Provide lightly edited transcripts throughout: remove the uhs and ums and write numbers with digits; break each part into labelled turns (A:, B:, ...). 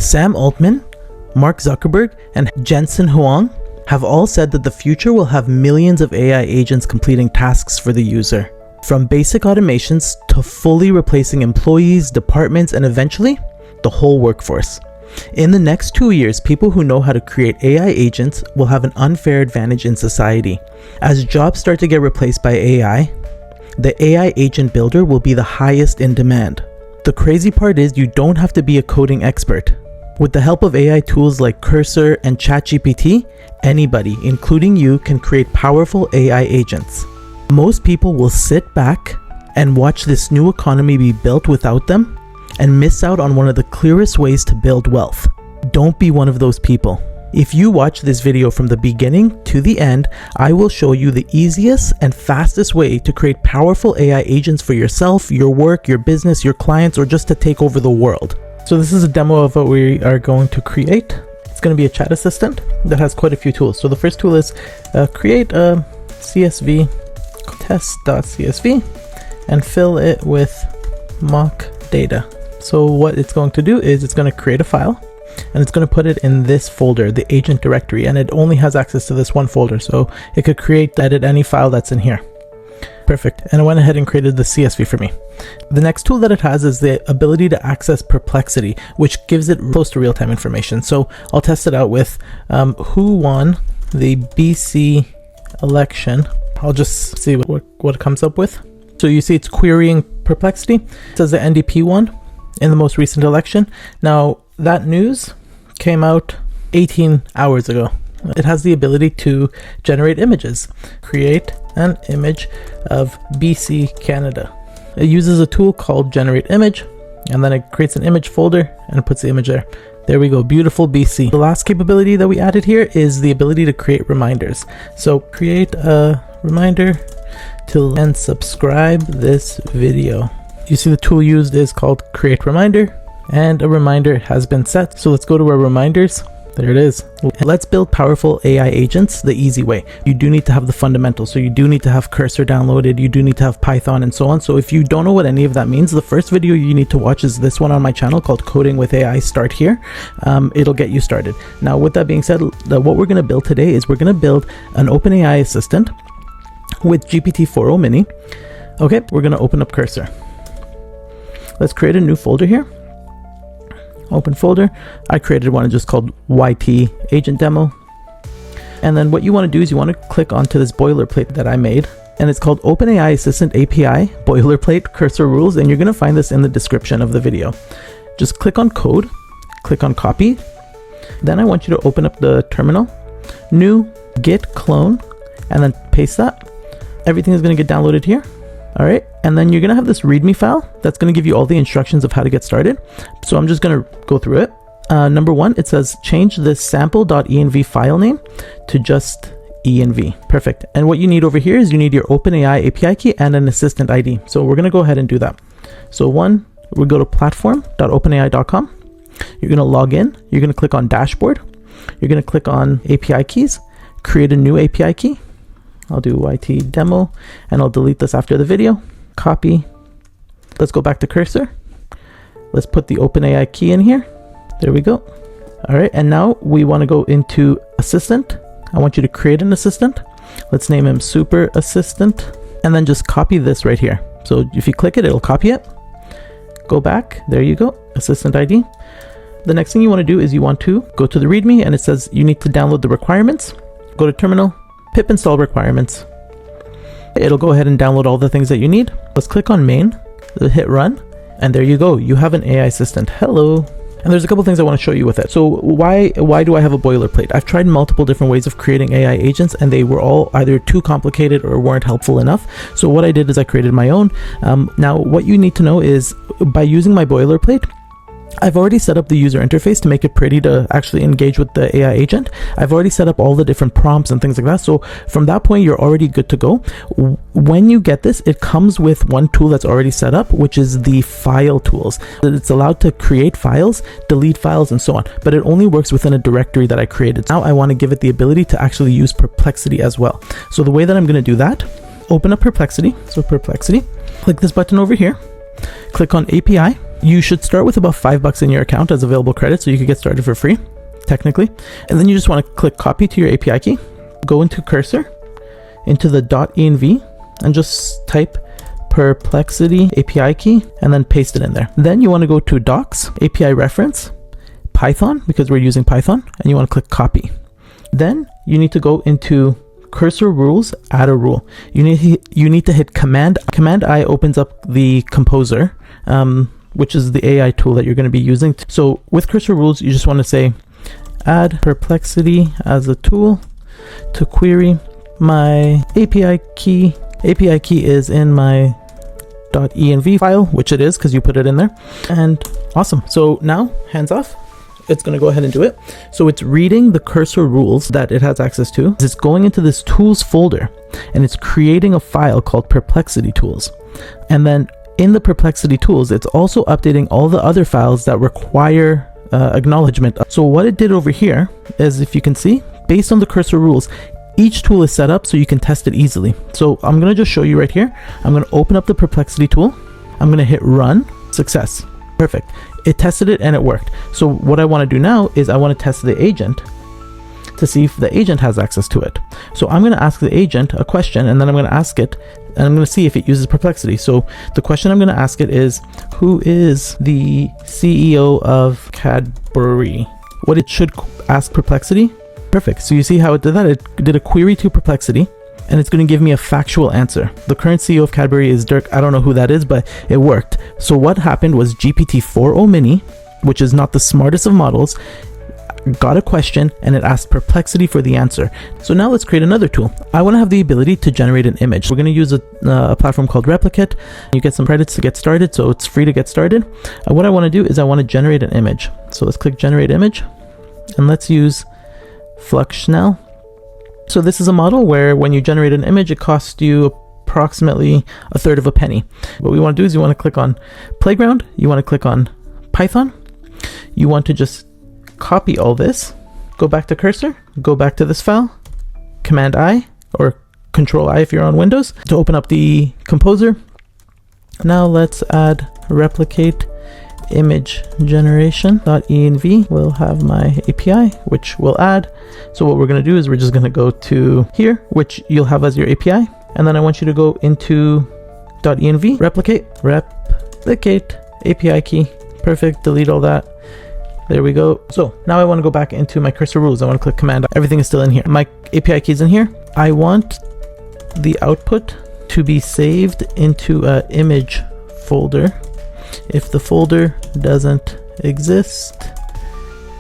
A: Sam Altman, Mark Zuckerberg, and Jensen Huang have all said that the future will have millions of AI agents completing tasks for the user. From basic automations to fully replacing employees, departments, and eventually, the whole workforce. In the next 2 years, people who know how to create AI agents will have an unfair advantage in society. As jobs start to get replaced by AI, the AI agent builder will be the highest in demand. The crazy part is you don't have to be a coding expert. With the help of AI tools like Cursor and ChatGPT, anybody, including you, can create powerful AI agents. Most people will sit back and watch this new economy be built without them and miss out on one of the clearest ways to build wealth. Don't be one of those people. If you watch this video from the beginning to the end, I will show you the easiest and fastest way to create powerful AI agents for yourself, your work, your business, your clients, or just to take over the world. So this is a demo of what we are going to create. It's going to be a chat assistant that has quite a few tools. So the first tool is create a CSV test.csv and fill it with mock data. So what it's going to do is it's going to create a file and it's going to put it in this folder, the agent directory, and it only has access to this one folder. So it could create, edit any file that's in here. Perfect. And it went ahead and created the CSV for me. The next tool that it has is the ability to access Perplexity, which gives it close to real-time information. So I'll test it out with who won the BC election. I'll just see what it comes up with. So you see it's querying Perplexity. It says the NDP won in the most recent election. Now that news came out 18 hours ago. It has the ability to generate images. Create an image of BC Canada. It uses a tool called generate image, and then it creates an image folder and puts the image there. There we go, beautiful BC. The last capability that we added here is the ability to create reminders. So create a reminder and subscribe this video. You see the tool used is called create reminder, and a reminder has been set. So let's go to our reminders. There it is. Let's build powerful AI agents the easy way. You do need to have the fundamentals. So you do need to have Cursor downloaded. You do need to have Python and so on. So if you don't know what any of that means, the first video you need to watch is this one on my channel called Coding with AI Start Here. It'll get you started. Now, with that being said, what we're going to build today is we're going to build an OpenAI assistant with GPT-4o Mini. Okay, we're going to open up Cursor. Let's create a new folder here. Open folder. I created one just called YT Agent Demo. And then what you want to do is you want to click onto this boilerplate that I made. And it's called OpenAI Assistant API Boilerplate Cursor Rules. And you're going to find this in the description of the video. Just click on code, click on copy. Then I want you to open up the terminal, new git clone, and then paste that. Everything is going to get downloaded here. All right, and then you're gonna have this README file that's gonna give you all the instructions of how to get started. So I'm just gonna go through it. Number one, it says change this sample.env file name to just env. Perfect. And what you need over here is you need your OpenAI API key and an assistant ID. So we're gonna go ahead and do that. So one, we go to platform.openai.com. You're gonna log in. You're gonna click on dashboard. You're gonna click on API keys, create a new API key. I'll do YT demo and I'll delete this after the video. Copy. Let's go back to Cursor. Let's put the OpenAI key in here. There we go. All right, and now we want to go into assistant. I want you to create an assistant. Let's name him Super Assistant, and then just copy this right here. So if you click it, it'll copy it. Go back. There you go. Assistant ID. The next thing you want to do is you want to go to the README, and it says you need to download the requirements. Go to terminal. Pip install requirements. It'll go ahead and download all the things that you need. Let's click on main, hit run, and there you go. You have an AI assistant. Hello. And there's a couple things I want to show you with it. So why do I have a boilerplate? I've tried multiple different ways of creating AI agents, and they were all either too complicated or weren't helpful enough. So what I did is I created my own. Now what you need to know is by using my boilerplate, I've already set up the user interface to make it pretty to actually engage with the AI agent. I've already set up all the different prompts and things like that. So from that point, you're already good to go. When you get this, it comes with one tool that's already set up, which is the file tools. It's allowed to create files, delete files, and so on, but it only works within a directory that I created. Now I want to give it the ability to actually use Perplexity as well. So the way that I'm going to do that, open up Perplexity. So Perplexity, click this button over here, click on API. You should start with about $5 in your account as available credit, so you could get started for free, technically. And then you just want to click copy to your API key, go into cursor, into the .env, and just type Perplexity API key, and then paste it in there. Then you want to go to docs, API reference, Python, because we're using Python, and you want to click copy. Then you need to go into cursor rules, add a rule. You need to hit Command I opens up the composer, which is the AI tool that you're going to be using. So with cursor rules, you just want to say add Perplexity as a tool to query my API key. API key is in my .env file, which it is because you put it in there. And awesome. So now hands off. It's going to go ahead and do it. So it's reading the cursor rules that it has access to. It's going into this tools folder, and it's creating a file called Perplexity tools. And then in the Perplexity tools, it's also updating all the other files that require acknowledgement. So what it did over here is, if you can see, based on the cursor rules, each tool is set up so you can test it easily. So I'm going to just show you right here. I'm going to open up the Perplexity tool. I'm going to hit run. Success. Perfect. It tested it and it worked. So what I want to do now is I want to test the agent to see if the agent has access to it. So I'm going to ask the agent a question, and then I'm going to ask it, and I'm going to see if it uses Perplexity. So the question I'm going to ask it is, who is the CEO of Cadbury? What it should ask Perplexity. Perfect. So you see how it did that? It did a query to Perplexity, and it's going to give me a factual answer. The current CEO of Cadbury is Dirk. I don't know who that is, but it worked. So what happened was GPT-4o Mini, which is not the smartest of models, got a question and it asked Perplexity for the answer. So now let's create another tool. I want to have the ability to generate an image. We're going to use a platform called Replicate. You get some credits to get started, so it's free to get started. What I want to do is I want to generate an image. So let's click Generate Image, and let's use Fluxnell. So this is a model where when you generate an image, it costs you approximately a third of a penny. What we want to do is you want to click on Playground. You want to click on Python. You want to just copy all this, go back to cursor, go back to this file, Command I or Control I if you're on Windows to open up the composer. Now let's add replicate image generation.env. We'll have my API, which we'll add. So what we're going to do is we're just going to go to here, which you'll have as your API. And then I want you to go into .env, replicate API key. Perfect. Delete all that. There we go. So now I want to go back into my cursor rules. I want to click Command. Everything is still in here. My API key is in here. I want the output to be saved into an image folder. If the folder doesn't exist,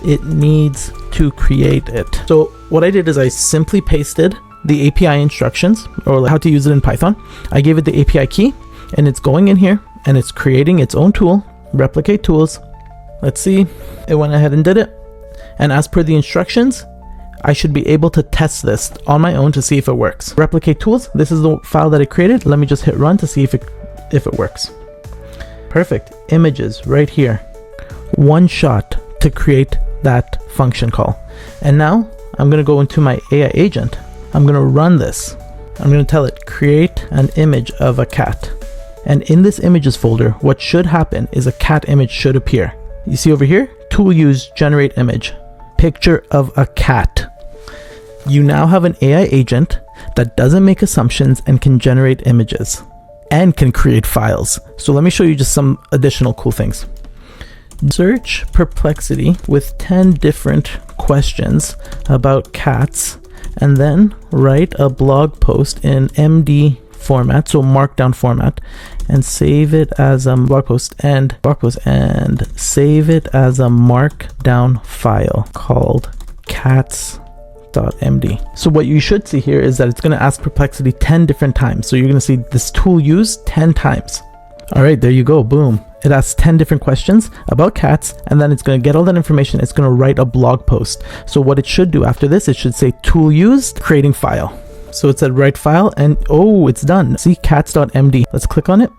A: it needs to create it. So what I did is I simply pasted the API instructions, or how to use it in Python. I gave it the API key, and it's going in here and it's creating its own tool, replicate tools. Let's see, it went ahead and did it. And as per the instructions, I should be able to test this on my own to see if it works. Replicate tools, this is the file that I created. Let me just hit run to see if it works. Perfect. Images right here. One shot to create that function call. And now I'm going to go into my AI agent. I'm going to run this. I'm going to tell it create an image of a cat. And in this images folder, what should happen is a cat image should appear. You see over here, tool use generate image, picture of a cat. You now have an AI agent that doesn't make assumptions and can generate images and can create files. So let me show you just some additional cool things. Search Perplexity with 10 different questions about cats, and then write a blog post in MD format, so markdown format, and save it as a blog post and save it as a markdown file called cats.md. So what you should see here is that it's going to ask Perplexity 10 different times. So you're going to see this tool used 10 times. All right, there you go. Boom. It asks 10 different questions about cats, and then it's going to get all that information. It's going to write a blog post. So what it should do after this, it should say tool used, creating file. So it said write file, and oh, it's done. See, cats.md. Let's click on it.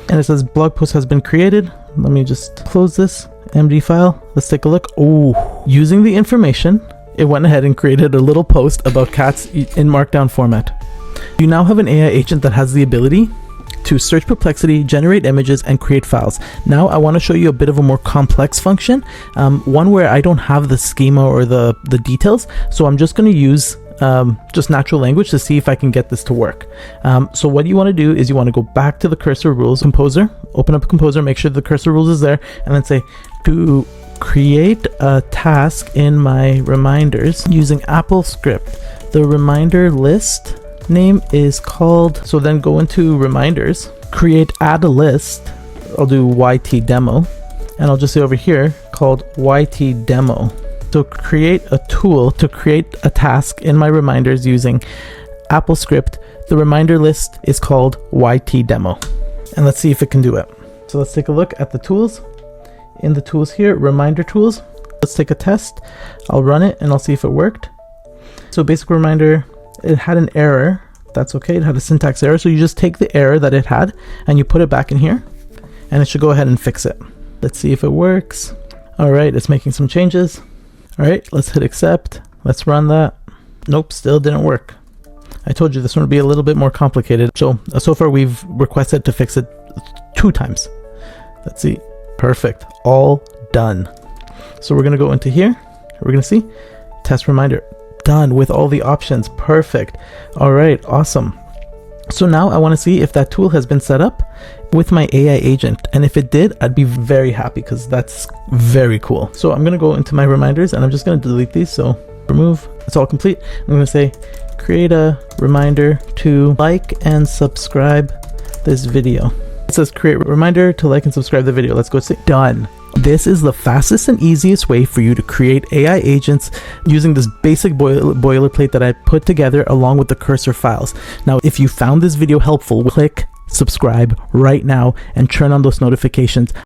A: And it says blog post has been created. Let me just close this MD file. Let's take a look. Oh, using the information, it went ahead and created a little post about cats in markdown format. You now have an AI agent that has the ability to search Perplexity, generate images, and create files. Now I want to show you a bit of a more complex function, one where I don't have the schema or the details, so I'm just going to use just natural language to see if I can get this to work. So what you want to do is you want to go back to the cursor rules composer, open up Composer, make sure the cursor rules is there, and then say to create a task in my reminders using Apple script. The reminder list name is called, so then go into reminders, create add a list. I'll do YT demo, and I'll just say over here called YT demo. So create a tool to create a task in my reminders using Apple script. The reminder list is called YT demo, and let's see if it can do it. So let's take a look at the tools. In the tools here, reminder tools, let's take a test. I'll run it and I'll see if it worked. So basic reminder, it had an error. That's okay, it had a syntax error. So you just take the error that it had and you put it back in here, and it should go ahead and fix it. Let's see if it works. All right, it's making some changes. All right, let's hit accept. Let's run that. Nope, still didn't work. I told you this one would be a little bit more complicated. So far we've requested to fix it 2 times. Let's see. Perfect, all done. So we're gonna go into here, we're gonna see test reminder, done with all the options, perfect. All right, awesome. So now I wanna see if that tool has been set up with my AI agent, and if it did, I'd be very happy because that's very cool. So I'm gonna go into my reminders and I'm just gonna delete these, so remove, it's all complete. I'm gonna say, create a reminder to like and subscribe this video. It says create reminder to like and subscribe the video. Let's go see. Done. This is the fastest and easiest way for you to create AI agents using this basic boilerplate that I put together along with the cursor files. Now, if you found this video helpful, click subscribe right now and turn on those notifications.